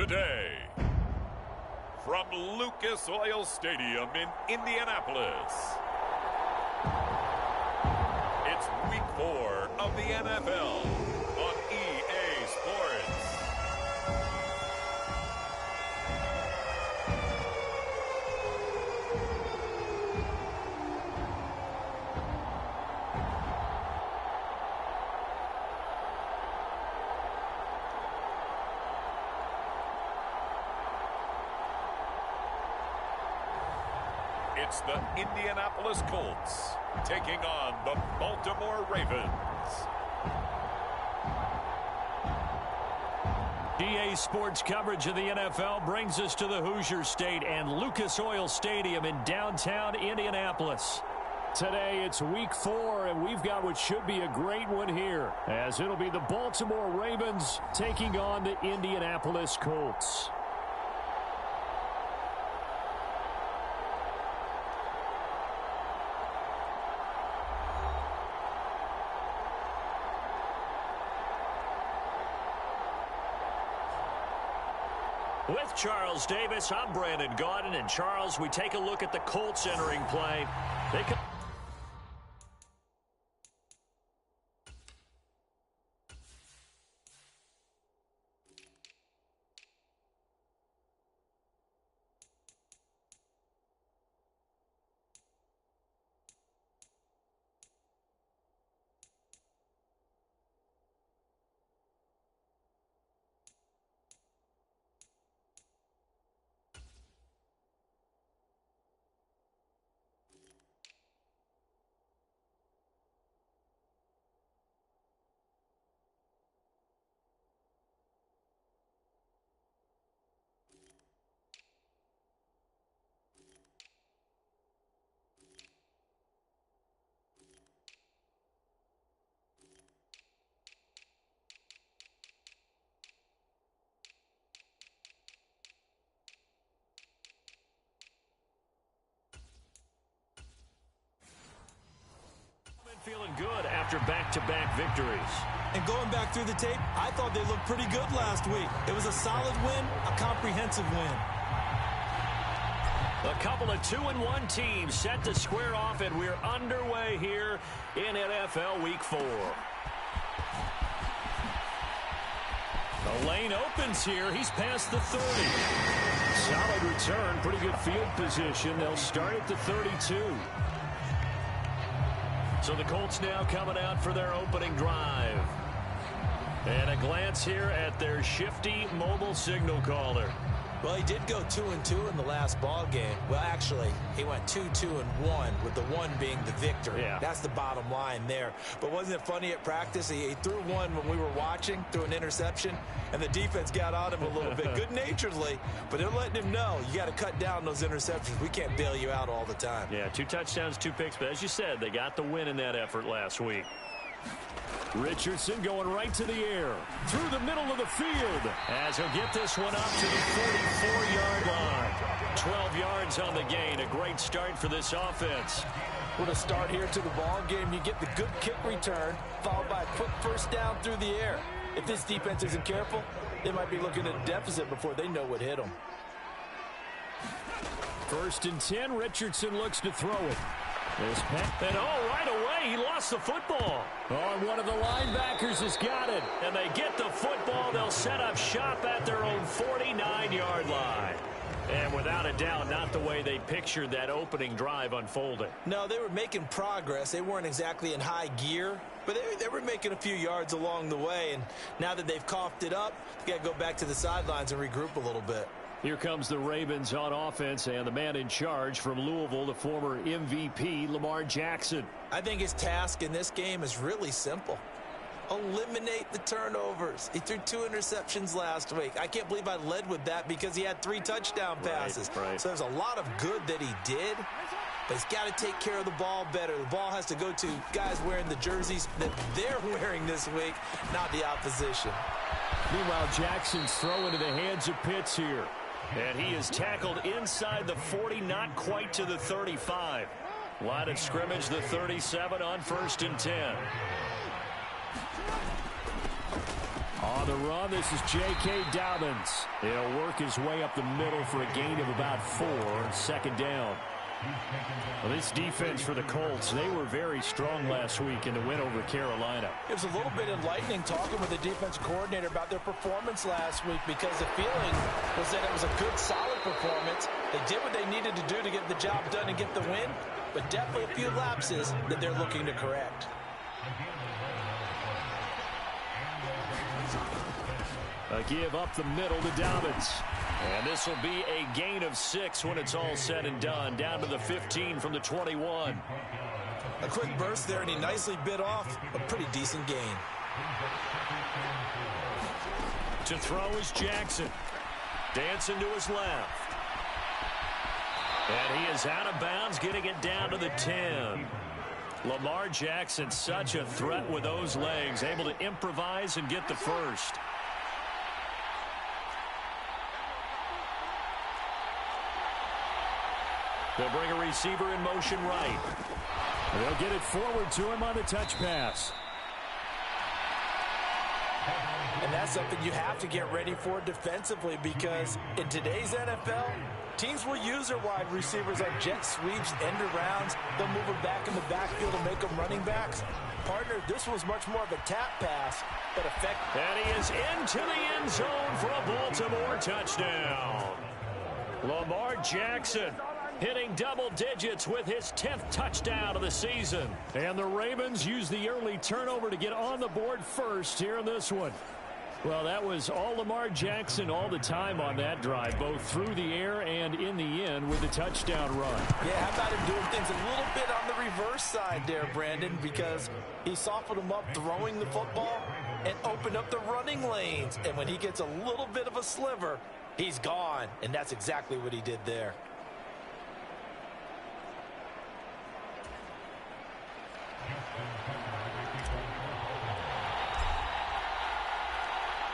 today, from Lucas Oil Stadium in Indianapolis, it's Week 4 of the NFL on EA Sports. It's the Indianapolis Colts taking on the Baltimore Ravens. EA Sports coverage of the NFL brings us to the Hoosier State and Lucas Oil Stadium in downtown Indianapolis. Today it's Week 4, and we've got what should be a great one here, as it'll be the Baltimore Ravens taking on the Indianapolis Colts. With Charles Davis, I'm Brandon Gaudin, and Charles, we take a look at the Colts entering play. They can feeling good after back-to-back victories. And going back through the tape, I thought they looked pretty good last week. It was a solid win, a comprehensive win. A couple of 2-1 teams set to square off, and we're underway here in NFL Week 4. The lane opens here. He's past the 30. Solid return, pretty good field position. They'll start at the 32. So the Colts now coming out for their opening drive. And a glance here at their shifty mobile signal caller. Well, he did go 2-2 in the last ball game. Well, actually, he went 2-2-1, with the one being the victory. Yeah. That's the bottom line there. But wasn't it funny at practice? He threw one when we were watching, threw an interception, and the defense got on him a little bit, good-naturedly. But they're letting him know, you got to cut down those interceptions. We can't bail you out all the time. Yeah, 2 touchdowns, 2 picks. But as you said, they got the win in that effort last week. Richardson going right to the air, through the middle of the field, as he'll get this one up to the 44-yard line. 12 yards on the gain, a great start for this offense. With a start here to the ball game, you get the good kick return, followed by a quick first down through the air. If this defense isn't careful, they might be looking at a deficit before they know what hit them. 1st and 10, Richardson looks to throw it. And right away, he lost the football. Oh, one of the linebackers has got it. And they get the football. They'll set up shop at their own 49-yard line. And without a doubt, not the way they pictured that opening drive unfolding. No, they were making progress. They weren't exactly in high gear, but they were making a few yards along the way. And now that they've coughed it up, you got to go back to the sidelines and regroup a little bit. Here comes the Ravens on offense, and the man in charge from Louisville, the former MVP, Lamar Jackson. I think his task in this game is really simple. Eliminate the turnovers. He threw 2 interceptions last week. I can't believe I led with that because he had 3 touchdown passes. Right. So there's a lot of good that he did, but he's got to take care of the ball better. The ball has to go to guys wearing the jerseys that they're wearing this week, not the opposition. Meanwhile, Jackson's throw into the hands of Pitts here. And he is tackled inside the 40, not quite to the 35. Line of scrimmage, the 37 on 1st and 10. On the run, this is J.K. Dobbins. He'll work his way up the middle for a gain of about 4, second down. Well, this defense for the Colts, they were very strong last week in the win over Carolina. It was a little bit enlightening talking with the defense coordinator about their performance last week because the feeling was that it was a good, solid performance. They did what they needed to do to get the job done and get the win, but definitely a few lapses that they're looking to correct. A give up the middle to Dobbins. And this will be a gain of 6 when it's all said and done. Down to the 15 from the 21. A quick burst there, and he nicely bit off a pretty decent gain. To throw is Jackson. Dancing to his left. And he is out of bounds, getting it down to the 10. Lamar Jackson, such a threat with those legs, able to improvise and get the first. They'll bring a receiver in motion right. They'll get it forward to him on the touch pass. And that's something you have to get ready for defensively because in today's NFL, teams will use their wide receivers on jet sweeps, end arounds. They'll move them back in the backfield and make them running backs. Partner, this was much more of a tap pass, but effective. And he is into the end zone for a Baltimore touchdown. Lamar Jackson hitting double digits with his 10th touchdown of the season. And the Ravens use the early turnover to get on the board first here in this one. Well, that was all Lamar Jackson all the time on that drive, both through the air and in the end with the touchdown run. Yeah, how about him doing things a little bit on the reverse side there, Brandon, because he softened him up throwing the football and opened up the running lanes. And when he gets a little bit of a sliver, he's gone. And that's exactly what he did there.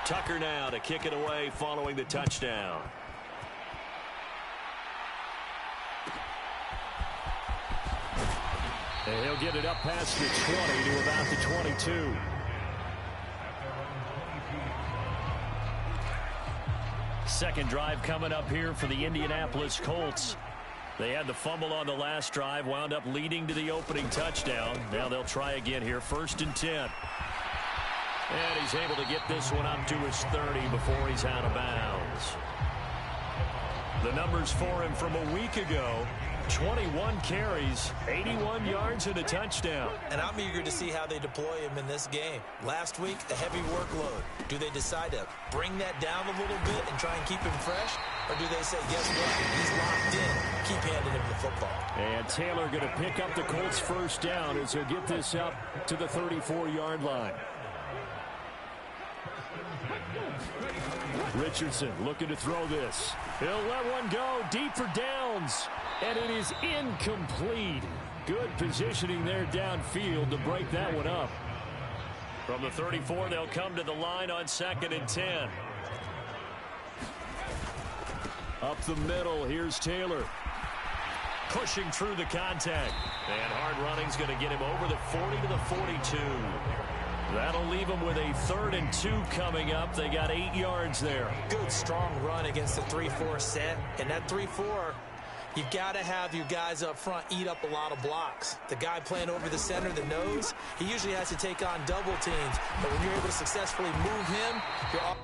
Tucker now to kick it away following the touchdown. And he'll get it up past the 20 to about the 22. Second drive coming up here for the Indianapolis Colts. They had the fumble on the last drive, wound up leading to the opening touchdown. Now they'll try again here, 1st and 10. And he's able to get this one up to his 30 before he's out of bounds. The numbers for him from a week ago, 21 carries, 81 yards and a touchdown. And I'm eager to see how they deploy him in this game. Last week, a heavy workload. Do they decide to bring that down a little bit and try and keep him fresh? Or do they say, guess what? He's locked in. Keep handing him the football. And Taylor going to pick up the Colts' first down as he'll get this up to the 34-yard line. Richardson looking to throw this. He'll let one go deep for downs. And it is incomplete. Good positioning there downfield to break that one up. From the 34, they'll come to the line on 2nd and 10. Up the middle, here's Taylor. Pushing through the contact. And hard running's going to get him over the 40 to the 42. That'll leave them with a 3rd and 2 coming up. They got 8 yards there. Good, strong run against the 3-4 set. And that 3-4, you've got to have your guys up front eat up a lot of blocks. The guy playing over the center, the nose, he usually has to take on double teams. But when you're able to successfully move him, you're off.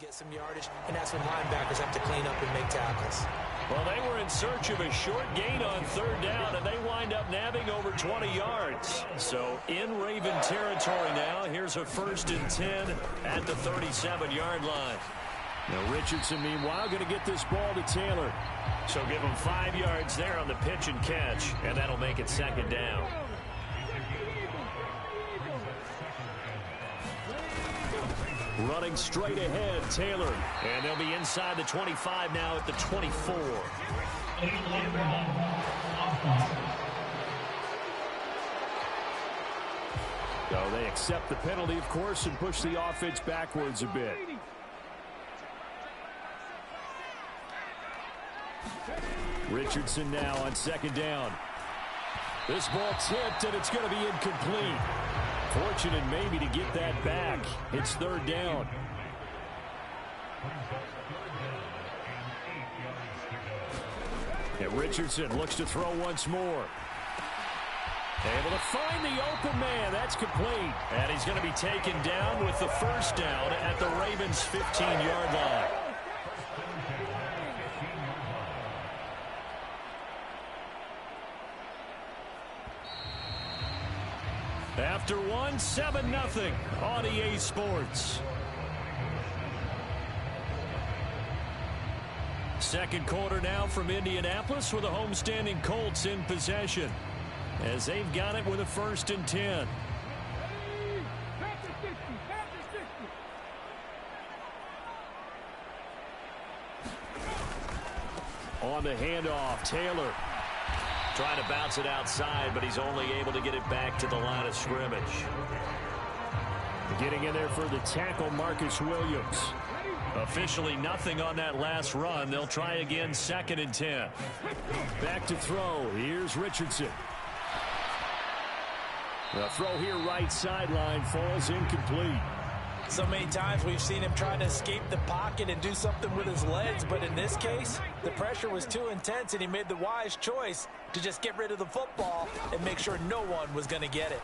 Get some yardage, and that's when linebackers have to clean up and make tackles. Well, they were in search of a short gain on 3rd down, and they wind up nabbing over 20 yards. So in Raven territory now, here's a 1st and 10 at the 37-yard line. Now Richardson, meanwhile, going to get this ball to Taylor. So give him 5 yards there on the pitch and catch, and that'll make it 2nd down. Running straight ahead, Taylor. And they'll be inside the 25 now at the 24. So they accept the penalty, of course, and push the offense backwards a bit. Richardson now on second down. This ball tipped, and it's going to be incomplete. Fortunate maybe to get that back. It's third down. And Richardson looks to throw once more. Able to find the open man. That's complete. And he's going to be taken down with the first down at the Ravens' 15-yard line. After one, 7-0 on EA Sports. Second quarter now from Indianapolis with the homestanding Colts in possession, as they've got it with a 1st and 10. On the handoff, Taylor trying to bounce it outside, but he's only able to get it back to the line of scrimmage. Getting in there for the tackle, Marcus Williams. Officially nothing on that last run. They'll try again, 2nd and 10. Back to throw. Here's Richardson. The throw here, right sideline, falls incomplete. So many times we've seen him try to escape the pocket and do something with his legs, but in this case, the pressure was too intense, and he made the wise choice to just get rid of the football and make sure no one was going to get it.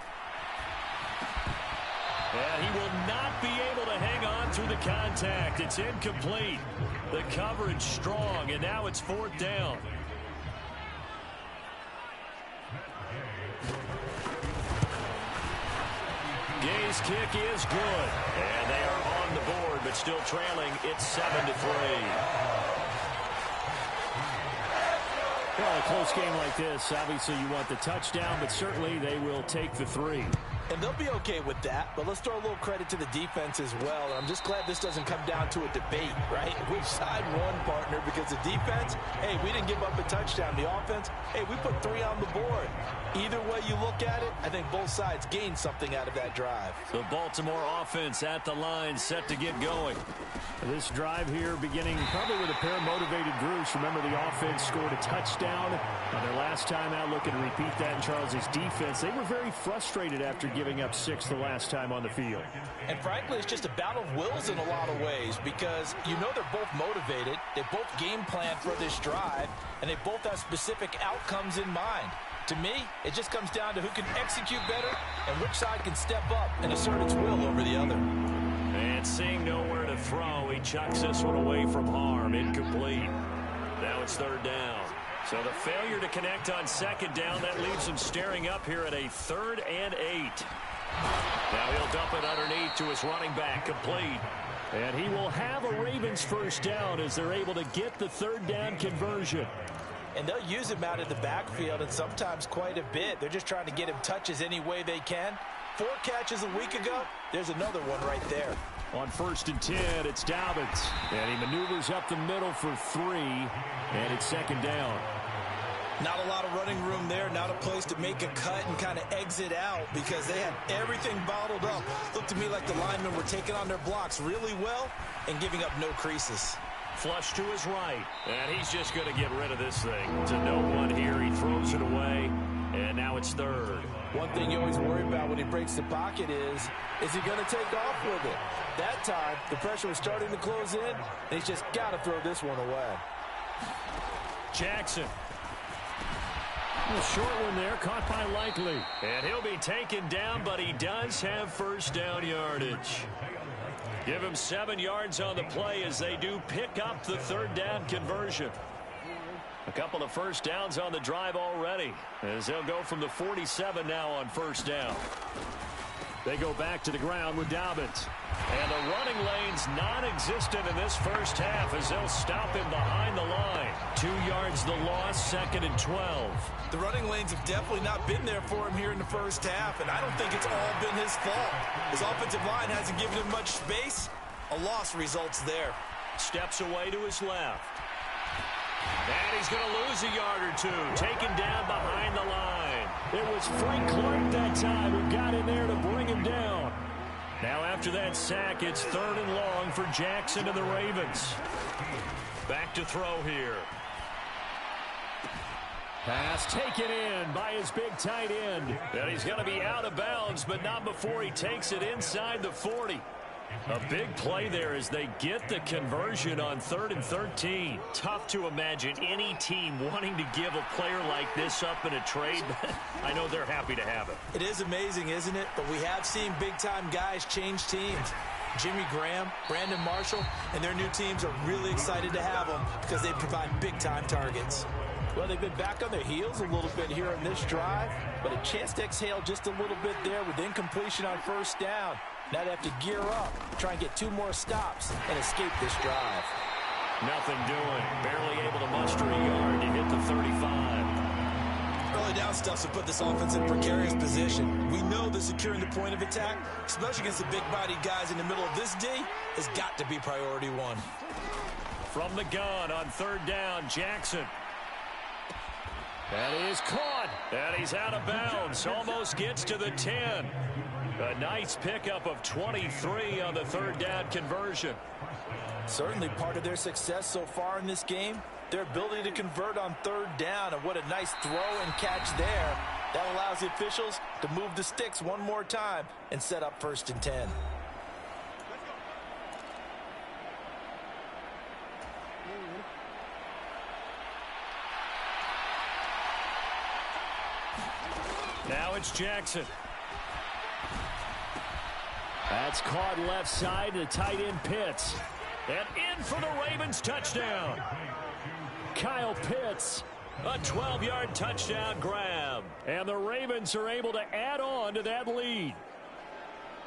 And he will not be able to hang on through the contact. It's incomplete. The coverage strong, and now it's 4th down. Gay's kick is good. And they are on the board, but still trailing. It's 7-3. Well, a close game like this, obviously you want the touchdown, but certainly they will take the 3. And they'll be okay with that, but let's throw a little credit to the defense as well. And I'm just glad this doesn't come down to a debate, right? Which side won, partner? Because the defense, hey, we didn't give up a touchdown. The offense, hey, we put 3 on the board. Either way you look at it, I think both sides gained something out of that drive. The Baltimore offense at the line, set to get going. This drive here beginning probably with a pair of motivated groups. Remember, the offense scored a touchdown on their last time out. Looking to repeat that in Charles's defense. They were very frustrated after giving up 6 the last time on the field. And frankly, it's just a battle of wills in a lot of ways, because you know they're both motivated. They both game plan for this drive, and they both have specific outcomes in mind. To me, it just comes down to who can execute better and which side can step up and assert its will over the other. And seeing nowhere to throw, he chucks this one away from harm. Incomplete. Now it's 3rd down. So the failure to connect on 2nd down, that leaves him staring up here at a 3rd and 8. Now he'll dump it underneath to his running back, complete. And he will have a Ravens 1st down as they're able to get the 3rd down conversion. And they'll use him out of the backfield, and sometimes quite a bit. They're just trying to get him touches any way they can. 4 catches a week ago, there's another one right there. On 1st and 10, it's Dobbins. And he maneuvers up the middle for 3, and it's 2nd down. Not a lot of running room there, not a place to make a cut and kind of exit out, because they had everything bottled up. Looked to me like the linemen were taking on their blocks really well and giving up no creases. Flush to his right, and he's just going to get rid of this thing. To no one here, he throws it away, and now it's 3rd. One thing you always worry about when he breaks the pocket is he going to take off with it? That time, the pressure was starting to close in, and he's just got to throw this one away. Jackson. A short one there, caught by Likely. And he'll be taken down, but he does have 1st down yardage. Give him 7 yards on the play as they do pick up the 3rd down conversion. A couple of 1st downs on the drive already, as they'll go from the 47 now on 1st down. They go back to the ground with Dobbins. And the running lane's non-existent in this first half as they'll stop him behind the line. 2 yards the loss, 2nd and 12. The running lanes have definitely not been there for him here in the first half, and I don't think it's all been his fault. His offensive line hasn't given him much space. A loss results there. Steps away to his left. And he's going to lose a yard or two. Taken down behind the line. It was Frank Clark that time who got in there to bring him down. Now after that sack, it's 3rd and long for Jackson and the Ravens. Back to throw here. Pass taken in by his big tight end. And he's going to be out of bounds, but not before he takes it inside the 40. A big play there as they get the conversion on 3rd and 13. Tough to imagine any team wanting to give a player like this up in a trade, but I know they're happy to have it. It is amazing, isn't it? But we have seen big-time guys change teams. Jimmy Graham, Brandon Marshall, and their new teams are really excited to have them because they provide big-time targets. Well, they've been back on their heels a little bit here in this drive, but a chance to exhale just a little bit there with incompletion on 1st down. Now they have to gear up, try and get 2 more stops, and escape this drive. Nothing doing. Barely able to muster a yard to hit the 35. Early down stuff to put this offense in precarious position. We know that securing the point of attack, especially against the big-bodied guys in the middle of this D, has got to be priority 1. From the gun on 3rd down, Jackson. That is caught. And he's out of bounds. Almost gets to the 10. A nice pickup of 23 on the 3rd down conversion. Certainly part of their success so far in this game, their ability to convert on 3rd down, and what a nice throw and catch there. That allows the officials to move the sticks one more time and set up 1st and 10. Now it's Jackson. That's caught left side to tight end Pitts. And in for the Ravens touchdown. Kyle Pitts, a 12-yard touchdown grab. And the Ravens are able to add on to that lead.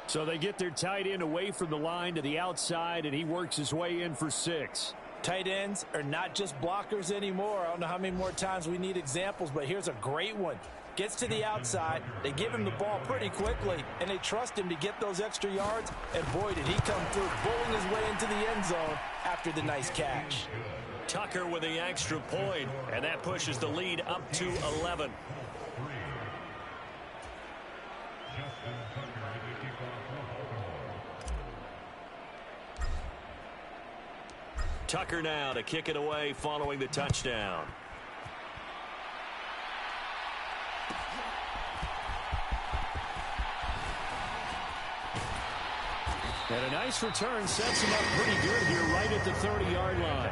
So they get their tight end away from the line to the outside, and he works his way in for 6. Tight ends are not just blockers anymore. I don't know how many more times we need examples, but here's a great one. Gets to the outside, they give him the ball pretty quickly, and they trust him to get those extra yards, and boy, did he come through, bowling his way into the end zone after the nice catch. Tucker with the extra point, and that pushes the lead up to 11. Tucker now to kick it away following the touchdown. And a nice return sets him up pretty good here right at the 30-yard line.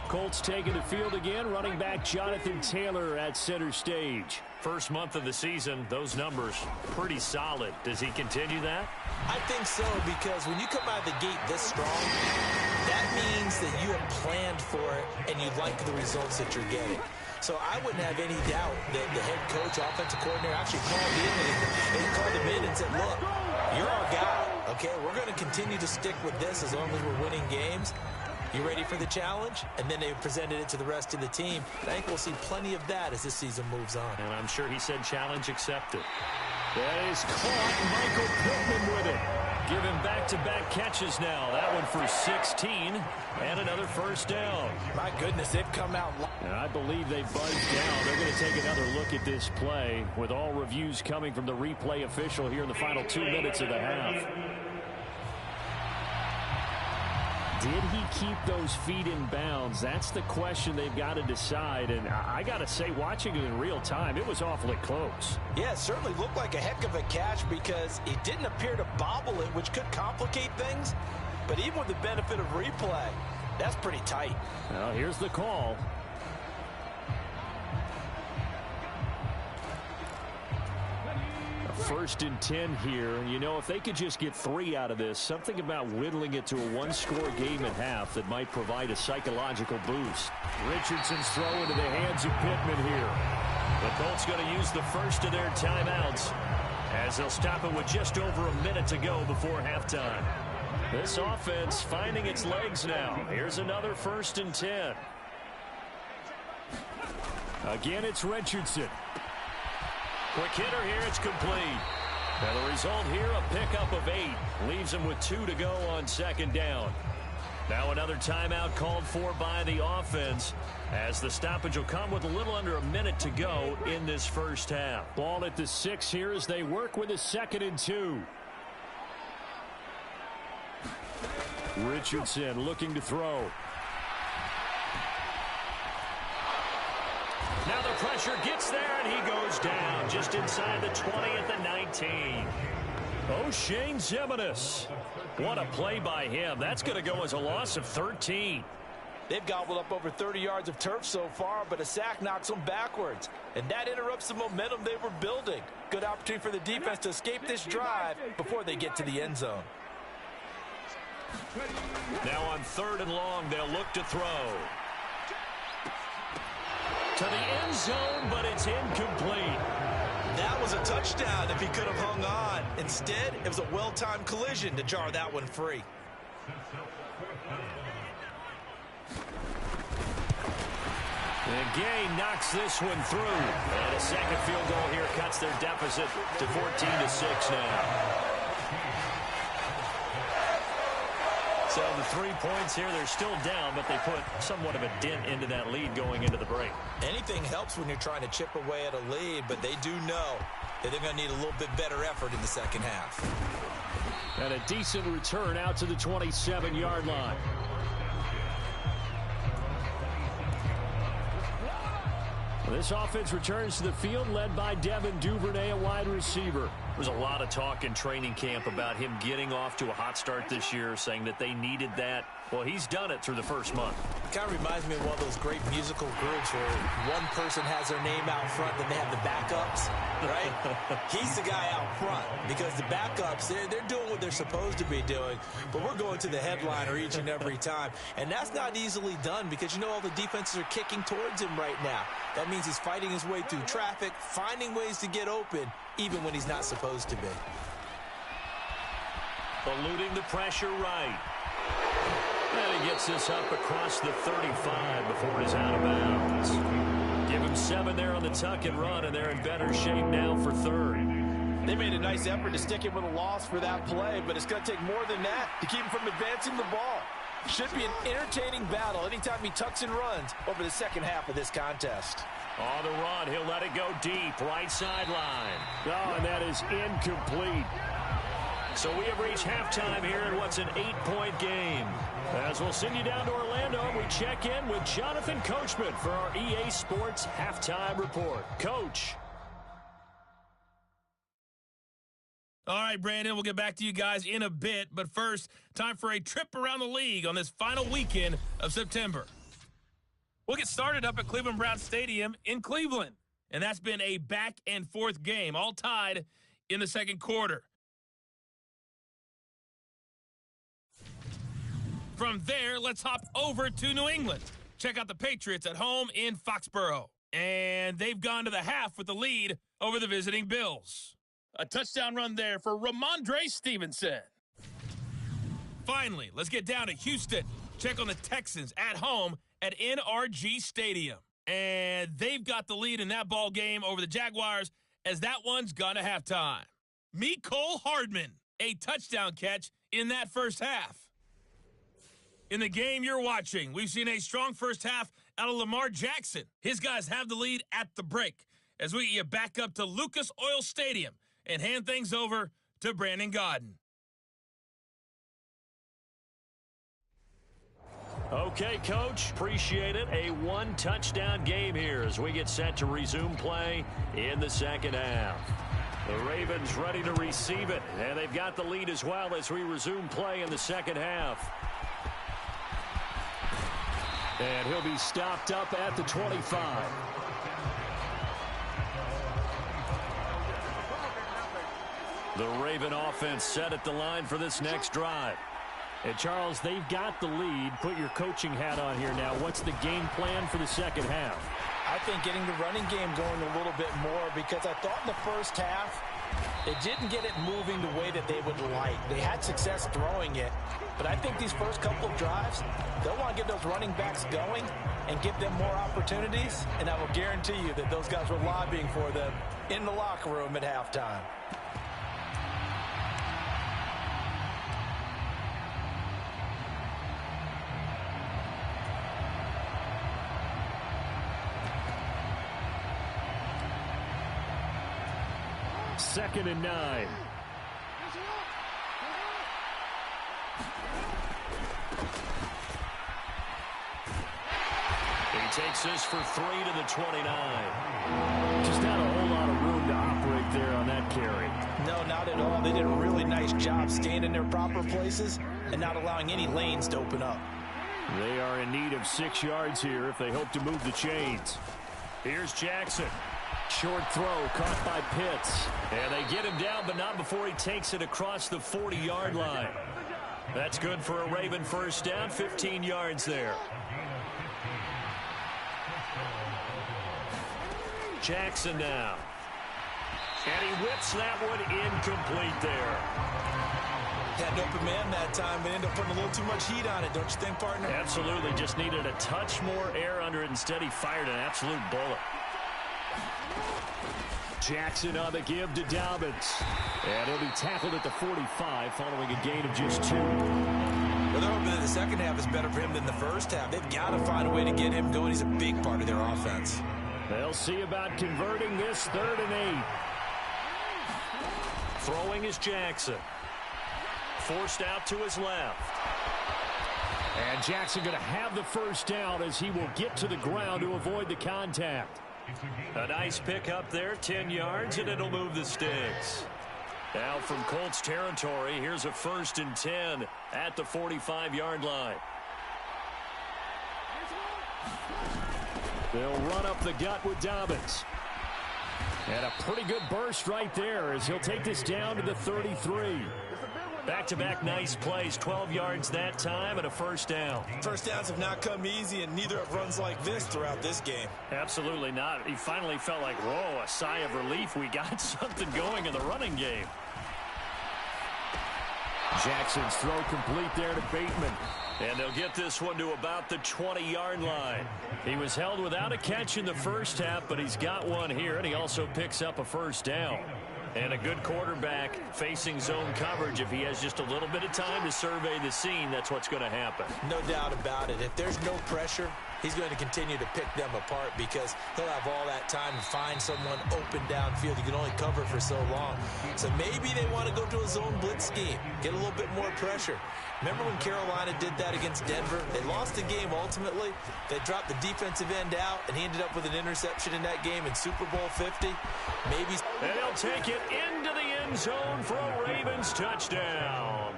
Colts taking the field again. Running back Jonathan Taylor at center stage. First month of the season, those numbers pretty solid. Does he continue that? I think so, because when you come out of the gate this strong, that means that you have planned for it and you like the results that you're getting. So I wouldn't have any doubt that the head coach, offensive coordinator actually called him in and said, look, you're our guy, okay? We're going to continue to stick with this as long as we're winning games. You ready for the challenge? And then they presented it to the rest of the team. I think we'll see plenty of that as this season moves on. And I'm sure he said challenge accepted. That is caught. Michael Pittman with it. Give him back-to-back catches now. That one for 16 and another first down. My goodness, they've come out. And I believe they buzzed down. They're going to take another look at this play with all reviews coming from the replay official here in the final 2 minutes of the half. Did he keep those feet in bounds? That's the question they've got to decide. And I got to say, watching it in real time, it was awfully close. Yeah, it certainly looked like a heck of a catch because it didn't appear to bobble it, which could complicate things. But even with the benefit of replay, that's pretty tight. Well, here's the call. First and 10 here, and you know, if they could just get 3 out of this, something about whittling it to a one-score game at half that might provide a psychological boost. Richardson's throw into the hands of Pittman here. The Colts going to use the first of their timeouts as they'll stop it with just over a minute to go before halftime. This offense finding its legs now. Here's another 1st and 10. Again, it's Richardson. Quick hitter here. It's complete. And the result here, a pickup of 8. Leaves him with 2 to go on 2nd down. Now another timeout called for by the offense as the stoppage will come with a little under a minute to go in this first half. Ball at the 6 here as they work with a 2nd and 2. Richardson looking to throw. Now the pressure gets there, and he goes down just inside the 20 at the 19. O'Shane Ximines. What a play by him. That's going to go as a loss of 13. They've gobbled up over 30 yards of turf so far, but a sack knocks them backwards. And that interrupts the momentum they were building. Good opportunity for the defense to escape this drive before they get to the end zone. Now on 3rd and long, they'll look to throw. To the end zone, but it's incomplete. That was a touchdown if he could have hung on. Instead, it was a well-timed collision to jar that one free. And Gay knocks this one through. And a second field goal here cuts their deficit to 14-6 now. So the 3 points here, they're still down, but they put somewhat of a dent into that lead going into the break. Anything helps when you're trying to chip away at a lead, but they do know that they're going to need a little bit better effort in the second half. And a decent return out to the 27-yard line. This offense returns to the field led by Devin Duvernay, a wide receiver. There's a lot of talk in training camp about him getting off to a hot start this year, saying that they needed that. Well, he's done it through the first month. It kind of reminds me of one of those great musical groups where one person has their name out front, then they have the backups, right? He's the guy out front because the backups, they're doing what they're supposed to be doing, but we're going to the headliner each and every time. And that's not easily done because, you know, all the defenses are kicking towards him right now. That means he's fighting his way through traffic, finding ways to get open, even when he's not supposed to be. Eluding the pressure right. And he gets this up across the 35 before he's out of bounds. Give him 7 there on the tuck and run, and they're in better shape now for 3rd. They made a nice effort to stick him with a loss for that play, but it's going to take more than that to keep him from advancing the ball. Should be an entertaining battle anytime he tucks and runs over the second half of this contest. On the run, he'll let it go deep, right sideline. Oh, and that is incomplete. So we have reached halftime here in what's an 8-point game. As we'll send you down to Orlando, we check in with Jonathan Coachman for our EA Sports Halftime Report. Coach. All right, Brandon, we'll get back to you guys in a bit. But first, time for a trip around the league on this final weekend of September. We'll get started up at Cleveland Browns Stadium in Cleveland. And that's been a back-and-forth game, all tied in the second quarter. From there, let's hop over to New England. Check out the Patriots at home in Foxborough. And they've gone to the half with the lead over the visiting Bills. A touchdown run there for Ramondre Stevenson. Finally, let's get down to Houston. Check on the Texans at home at NRG Stadium. And they've got the lead in that ball game over the Jaguars as that one's gone to halftime. Mecole Hardman, a touchdown catch in that first half. In the game you're watching, we've seen a strong first half out of Lamar Jackson. His guys have the lead at the break as we get back up to Lucas Oil Stadium and hand things over to Brandon Gaudin. Okay, Coach, appreciate it. A one-touchdown game here as we get set to resume play in the second half. The Ravens ready to receive it, and they've got the lead as well as we resume play in the second half. And he'll be stopped up at the 25. The Raven offense set at the line for this next drive. And Charles, they've got the lead. Put your coaching hat on here now. What's the game plan for the second half? I think getting the running game going a little bit more, because I thought in the first half they didn't get it moving the way that they would like. They had success throwing it, but I think these first couple of drives, they'll want to get those running backs going and give them more opportunities, and I will guarantee you that those guys were lobbying for them in the locker room at halftime. Second and 9. He takes this for 3 to the 29. Just not a whole lot of room to operate there on that carry. No, not at all. They did a really nice job staying in their proper places and not allowing any lanes to open up. They are in need of 6 yards here if they hope to move the chains. Here's Jackson. Short throw caught by Pitts. And they get him down, but not before he takes it across the 40-yard line. That's good for a Raven first down, 15 yards there. Jackson now. And he whips that one incomplete there. Had an open man that time, but ended up putting a little too much heat on it, don't you think, partner? Absolutely. Just needed a touch more air under it. Instead, he fired an absolute bullet. Jackson on the give to Dobbins. And he'll be tackled at the 45 following a gain of just 2. Well, they're hoping that the second half is better for him than the first half. They've got to find a way to get him going. He's a big part of their offense. They'll see about converting this 3rd and 8. Throwing is Jackson. Forced out to his left. And Jackson going to have the first down as he will get to the ground to avoid the contact. A nice pick up there, 10 yards, and it'll move the sticks. Now from Colts territory, here's a 1st and 10 at the 45-yard line. They'll run up the gut with Dobbins. And a pretty good burst right there as he'll take this down to the 33. Back-to-back nice plays, 12 yards that time and a first down. First downs have not come easy, and neither have runs like this throughout this game. Absolutely not. He finally felt like, whoa, a sigh of relief. We got something going in the running game. Jackson's throw complete there to Bateman. And they'll get this one to about the 20-yard line. He was held without a catch in the first half, but he's got one here, and he also picks up a first down. And a good quarterback facing zone coverage. If he has just a little bit of time to survey the scene, that's what's going to happen. No doubt about it. If there's no pressure, he's going to continue to pick them apart because he'll have all that time to find someone open downfield. He can only cover for so long. So maybe they want to go to a zone blitz scheme, get a little bit more pressure. Remember when Carolina did that against Denver? They lost the game ultimately. They dropped the defensive end out, and he ended up with an interception in that game in Super Bowl 50. Maybe. And he'll take it into the end zone for a Ravens touchdown.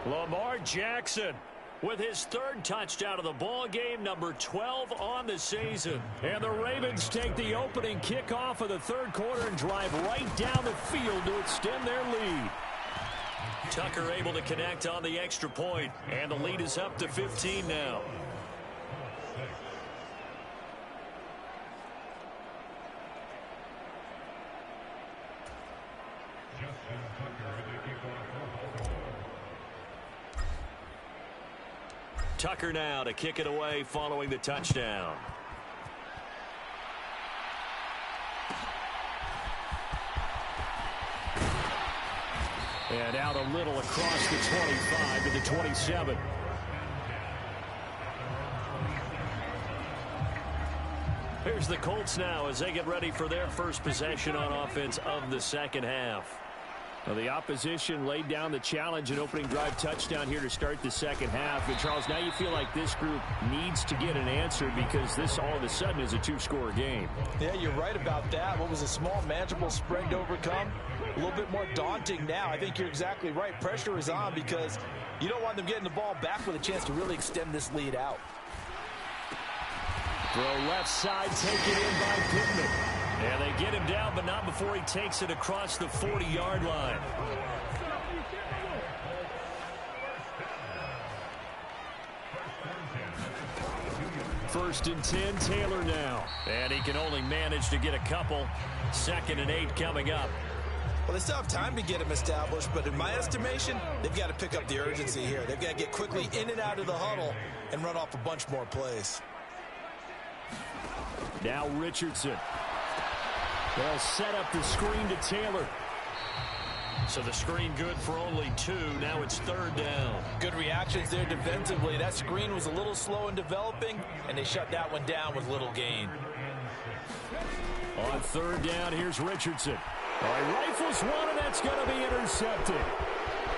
Lamar Jackson with his 3rd touchdown of the ball game, number 12 on the season. And the Ravens take the opening kickoff of the 3rd quarter and drive right down the field to extend their lead. Tucker able to connect on the extra point, and the lead is up to 15 now. Tucker now to kick it away following the touchdown. And out a little across the 25 to the 27. Here's the Colts now as they get ready for their first possession on offense of the second half. Now the opposition laid down the challenge and opening drive touchdown here to start the second half. And Charles, now you feel like this group needs to get an answer because this all of a sudden is a 2-score game. Yeah, you're right about that. What was a small, manageable spread to overcome? A little bit more daunting now. I think you're exactly right. Pressure is on because you don't want them getting the ball back with a chance to really extend this lead out. Throw left side, taken in by Pittman. And they get him down, but not before he takes it across the 40-yard line. First and 10, Taylor now. And he can only manage to get a couple. 2nd and 8 coming up. Well, they still have time to get him established, but in my estimation, they've got to pick up the urgency here. They've got to get quickly in and out of the huddle and run off a bunch more plays. Now Richardson. They'll set up the screen to Taylor. So the screen good for only 2. Now it's 3rd down. Good reactions there defensively. That screen was a little slow in developing, and they shut that one down with little gain. On 3rd down, here's Richardson. All right, rifles one, and that's going to be intercepted.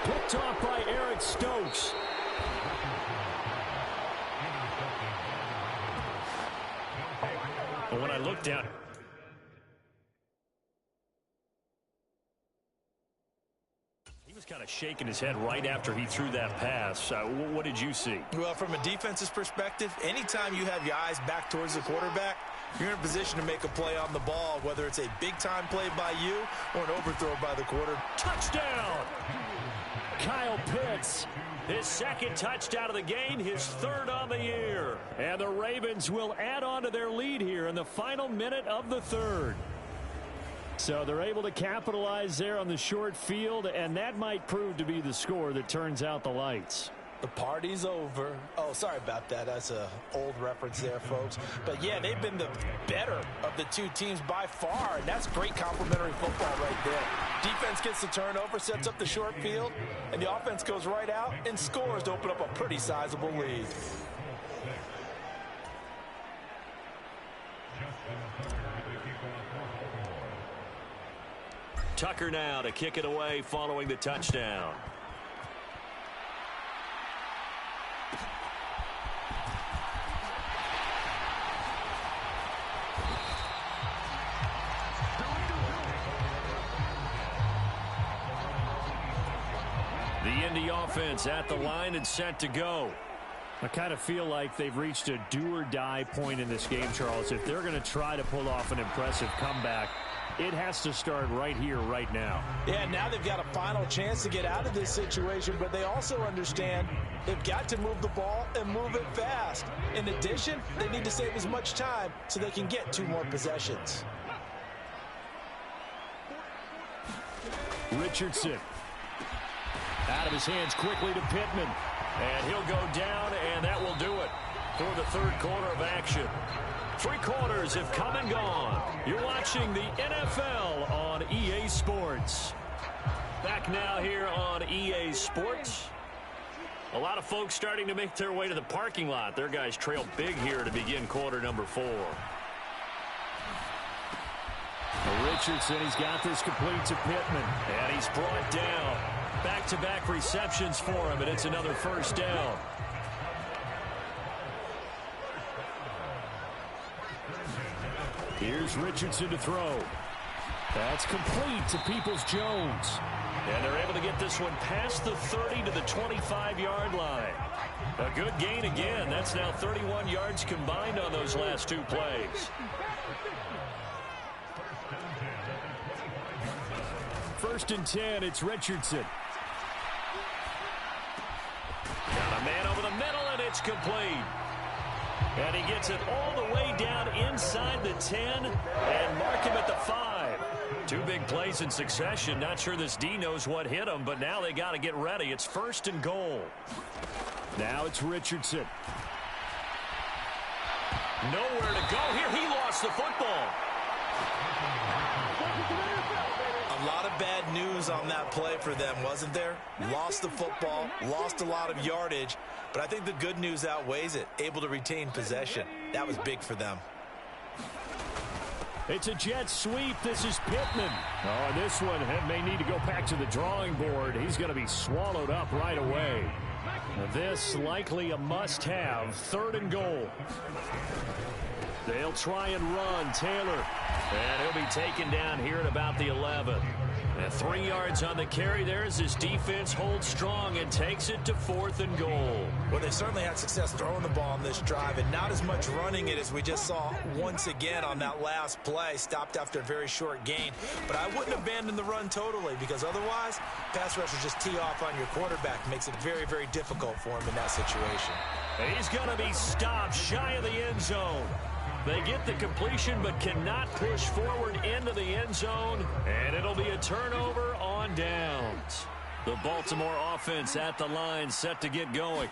Picked off by Eric Stokes. But when I look down, he was kind of shaking his head right after he threw that pass. What did you see? Well, from a defense's perspective, anytime you have your eyes back towards the quarterback, you're in a position to make a play on the ball, whether it's a big-time play by you or an overthrow by the quarter. Touchdown! Kyle Pitts, his 2nd touchdown of the game, his 3rd on the year. And the Ravens will add on to their lead here in the final minute of the 3rd. So they're able to capitalize there on the short field, and that might prove to be the score that turns out the lights. The party's over. Oh, sorry about that. That's an old reference there, folks. But, yeah, they've been the better of the two teams by far, and that's great complementary football right there. Defense gets the turnover, sets up the short field, and the offense goes right out and scores to open up a pretty sizable lead. Tucker now to kick it away following the touchdown. The Indy offense at the line and set to go. I kind of feel like they've reached a do-or-die point in this game, Charles. If they're going to try to pull off an impressive comeback, it has to start right here, right now. Yeah, now they've got a final chance to get out of this situation, but they also understand they've got to move the ball and move it fast. In addition, they need to save as much time so they can get 2 more possessions. Richardson. Out of his hands quickly to Pittman. And he'll go down, and that will do it for the 3rd quarter of action. 3 quarters have come and gone. You're watching the NFL on EA Sports. Back now here on EA Sports. A lot of folks starting to make their way to the parking lot. Their guys trail big here to begin quarter number 4. Richardson, he's got this complete to Pittman. And he's brought down. Back-to-back receptions for him, and it's another 1st down. Here's Richardson to throw. That's complete to Peoples-Jones. And they're able to get this one past the 30 to the 25-yard line. A good gain again. That's now 31 yards combined on those last 2 plays. First and 10, it's Richardson. Got a man over the middle, and it's complete. And he gets it all the way down inside the 10 and mark him at the 5. 2 big plays in succession. Not sure this D knows what hit him, but now they got to get ready. It's 1st and goal. Now it's Richardson. Nowhere to go here. He lost the football. A lot of bad news on that play for them, wasn't there? Lost the football, lost a lot of yardage, but I think the good news outweighs it. Able to retain possession. That was big for them. It's a jet sweep. This is Pittman. Oh, this one may need to go back to the drawing board. He's going to be swallowed up right away. Now this likely a must-have. 3rd and goal. They'll try and run. Taylor. And he'll be taken down here at about the 11. And 3 yards on the carry there as his defense holds strong and takes it to 4th and goal. Well, they certainly had success throwing the ball on this drive and not as much running it as we just saw once again on that last play. Stopped after a very short gain. But I wouldn't abandon the run totally because otherwise, pass rushers just tee off on your quarterback. Makes it very, very difficult for him in that situation. He's going to be stopped shy of the end zone. They get the completion but cannot push forward into the end zone, and it'll be a turnover on downs. The Baltimore offense at the line set to get going.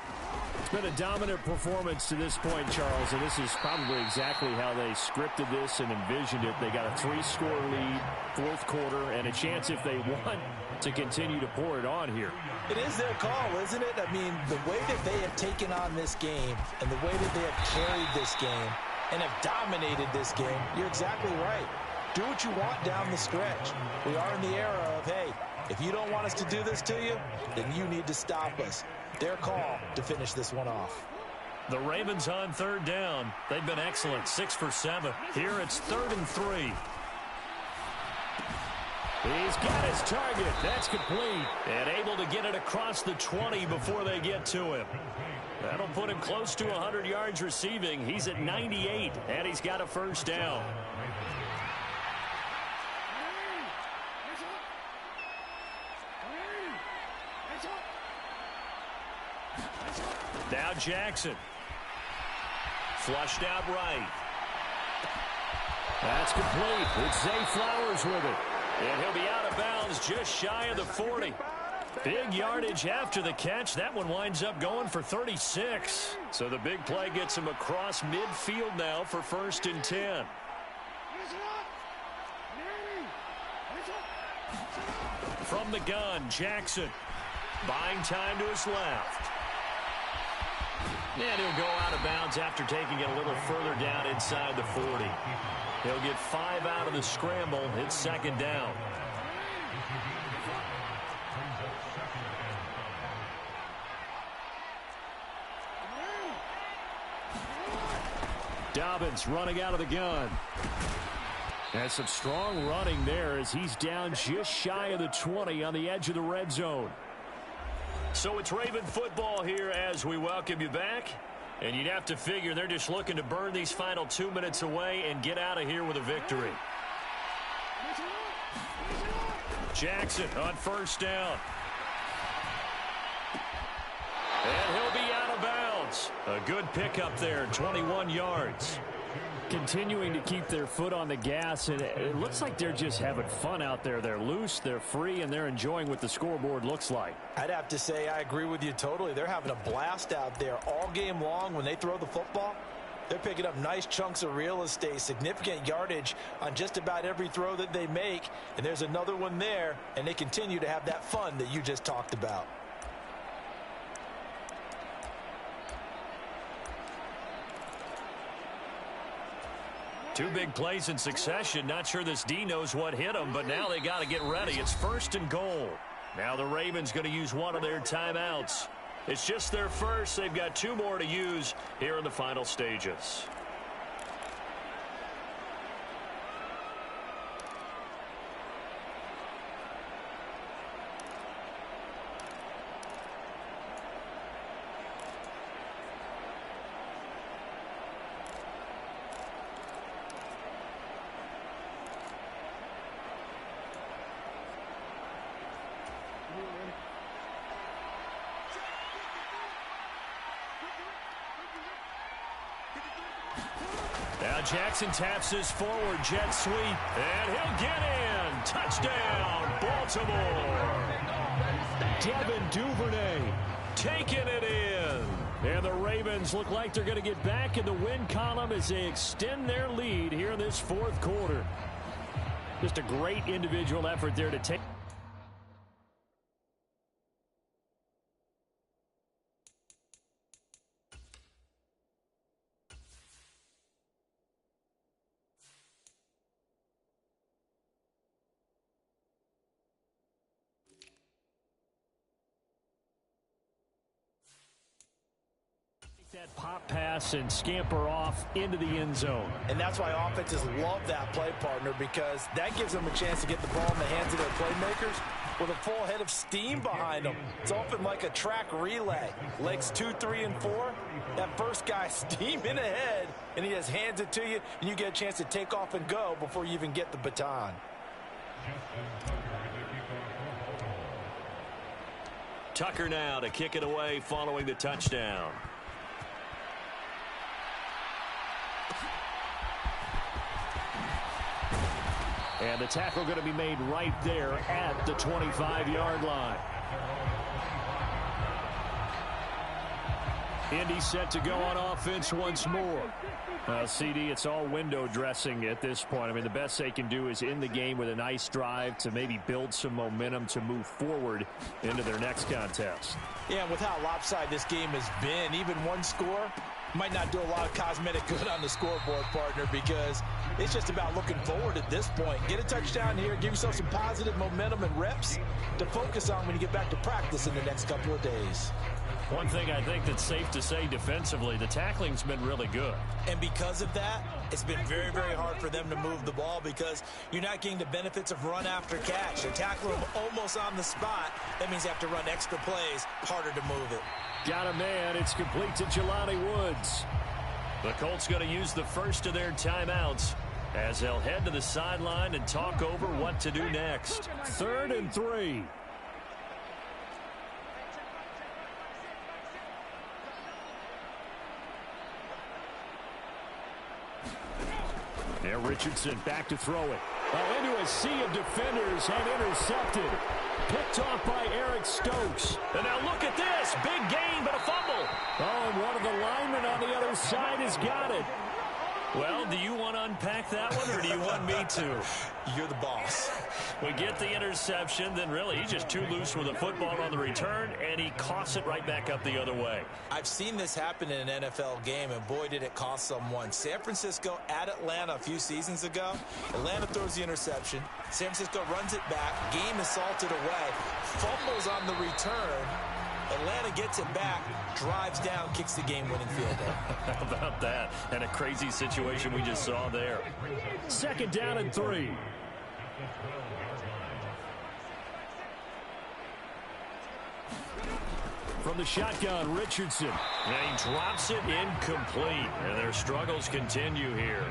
It's been a dominant performance to this point, Charles, and this is probably exactly how they scripted this and envisioned it. They got a 3-score lead, fourth quarter, and a chance if they want to continue to pour it on here. It is their call, isn't it? I mean, the way that they have taken on this game and the way that they have carried this game and have dominated this game, you're exactly right. Do what you want down the stretch. We are in the era of, hey, if you don't want us to do this to you, then you need to stop us. Their call to finish this one off. The Ravens on third down. They've been excellent, 6 for 7. Here it's 3rd and 3. He's got his target. That's complete. And able to get it across the 20 before they get to him. That'll put him close to 100 yards receiving. He's at 98, and he's got a first down. Now Jackson. Flushed out right. That's complete. It's Zay Flowers with it. And he'll be out of bounds just shy of the 40. Big yardage after the catch. That one winds up going for 36. So the big play gets him across midfield now for 1st and 10. From the gun, Jackson. Buying time to his left. And he'll go out of bounds after taking it a little further down inside the 40. He'll get 5 out of the scramble. It's 2nd down. Dobbins running out of the gun. That's some strong running there as he's down just shy of the 20 on the edge of the red zone. So it's Raven football here as we welcome you back. And you'd have to figure they're just looking to burn these final 2 minutes away and get out of here with a victory. Jackson on 1st down. And he'll be out of bounds. A good pickup there, 21 yards. Continuing to keep their foot on the gas, and it looks like they're just having fun out there. They're loose, they're free, and they're enjoying what the scoreboard looks like. I'd have to say I agree with you totally. They're having a blast out there all game long when they throw the football. They're picking up nice chunks of real estate, significant yardage on just about every throw that they make, and there's another one there, and they continue to have that fun that you just talked about. Two big plays in succession. Not sure this D knows what hit him, but now they got to get ready. It's 1st and goal. Now the Ravens going to use one of their timeouts. It's just their first. They've got 2 more to use here in the final stages. Now Jackson taps his forward jet sweep, and he'll get in. Touchdown, Baltimore. Devin Duvernay Taking it in. And the Ravens look like they're going to get back in the win column as they extend their lead here in this 4th quarter. Just a great individual effort there to take. That pop pass and scamper off into the end zone. And that's why offenses love that play, partner, because that gives them a chance to get the ball in the hands of their playmakers with a full head of steam behind them. It's often like a track relay. Legs 2, 3, and 4. That first guy steaming ahead, and he just hands it to you, and you get a chance to take off and go before you even get the baton. Tucker now to kick it away following the touchdown. And the tackle going to be made right there at the 25-yard line. Indy set to go on offense once more. CD, it's all window dressing at this point. I mean, the best they can do is in the game with a nice drive to maybe build some momentum to move forward into their next contest. Yeah, with how lopsided this game has been, even one score might not do a lot of cosmetic good on the scoreboard, partner, because it's just about looking forward at this point. Get a touchdown here, give yourself some positive momentum and reps to focus on when you get back to practice in the next couple of days. One thing I think that's safe to say defensively, the tackling's been really good. And because of that, it's been very, very hard for them to move the ball because you're not getting the benefits of run after catch. They're tackling them almost on the spot. That means you have to run extra plays, harder to move it. Got a man. It's complete to Jelani Woods. The Colts going to use the first of their timeouts as they'll head to the sideline and talk over what to do next. 3rd and 3. There, Richardson back to throw it. Into a sea of defenders and intercepted. Picked off by Eric Stokes. And now look at this. Big gain, but a fumble. And one of the linemen on the other side has got it. Well, do you want to unpack that one, or do you want me to? You're the boss. We get the interception, then really he's just too loose with the football on the return, and he coughs it right back up the other way. I've seen this happen in an NFL game, and boy, did it cost someone. San Francisco at Atlanta a few seasons ago. Atlanta throws the interception. San Francisco runs it back. Game is salted away. Fumbles on the return. Atlanta gets it back, drives down, kicks the game-winning field goal. How about that? And a crazy situation we just saw there. 2nd down and 3. From the shotgun, Richardson. And he drops it incomplete. And their struggles continue here.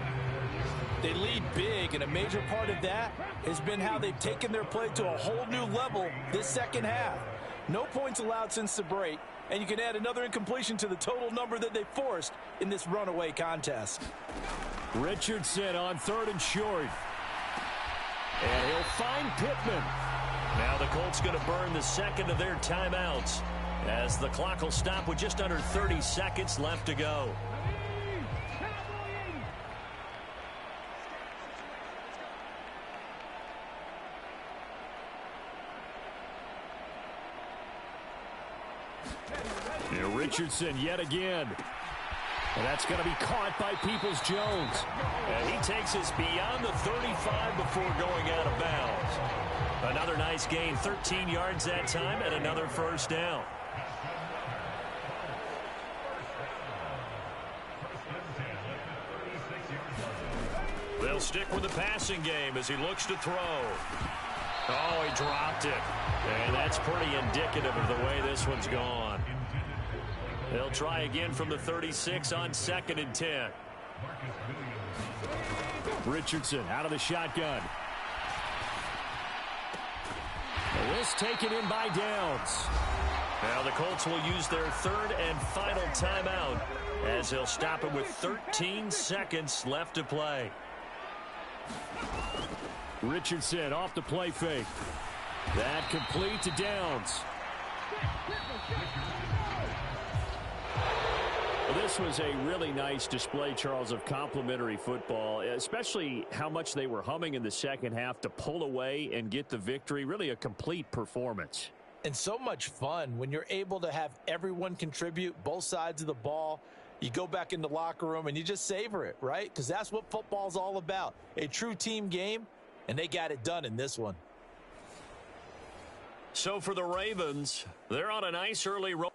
They lead big, and a major part of that has been how they've taken their play to a whole new level this second half. No points allowed since the break, and you can add another incompletion to the total number that they forced in this runaway contest. Richardson on 3rd and short. And he'll find Pittman. Now the Colts going to burn the second of their timeouts as the clock will stop with just under 30 seconds left to go. Richardson yet again. And that's going to be caught by Peoples-Jones. And he takes us beyond the 35 before going out of bounds. Another nice gain, 13 yards that time, and another first down. They'll stick with the passing game as he looks to throw. Oh, he dropped it. And that's pretty indicative of the way this one's gone. They'll try again from the 36 on 2nd and 10. Richardson out of the shotgun. This taken in by Downs. Now the Colts will use their 3rd and final timeout as they'll stop it with 13 seconds left to play. Richardson off the play fake. That complete to Downs. Well, this was a really nice display, Charles, of complimentary football, especially how much they were humming in the second half to pull away and get the victory. Really a complete performance. And so much fun when you're able to have everyone contribute, both sides of the ball. You go back in the locker room and you just savor it, right? Because that's what football's all about. A true team game, and they got it done in this one. So for the Ravens, they're on a nice early roll.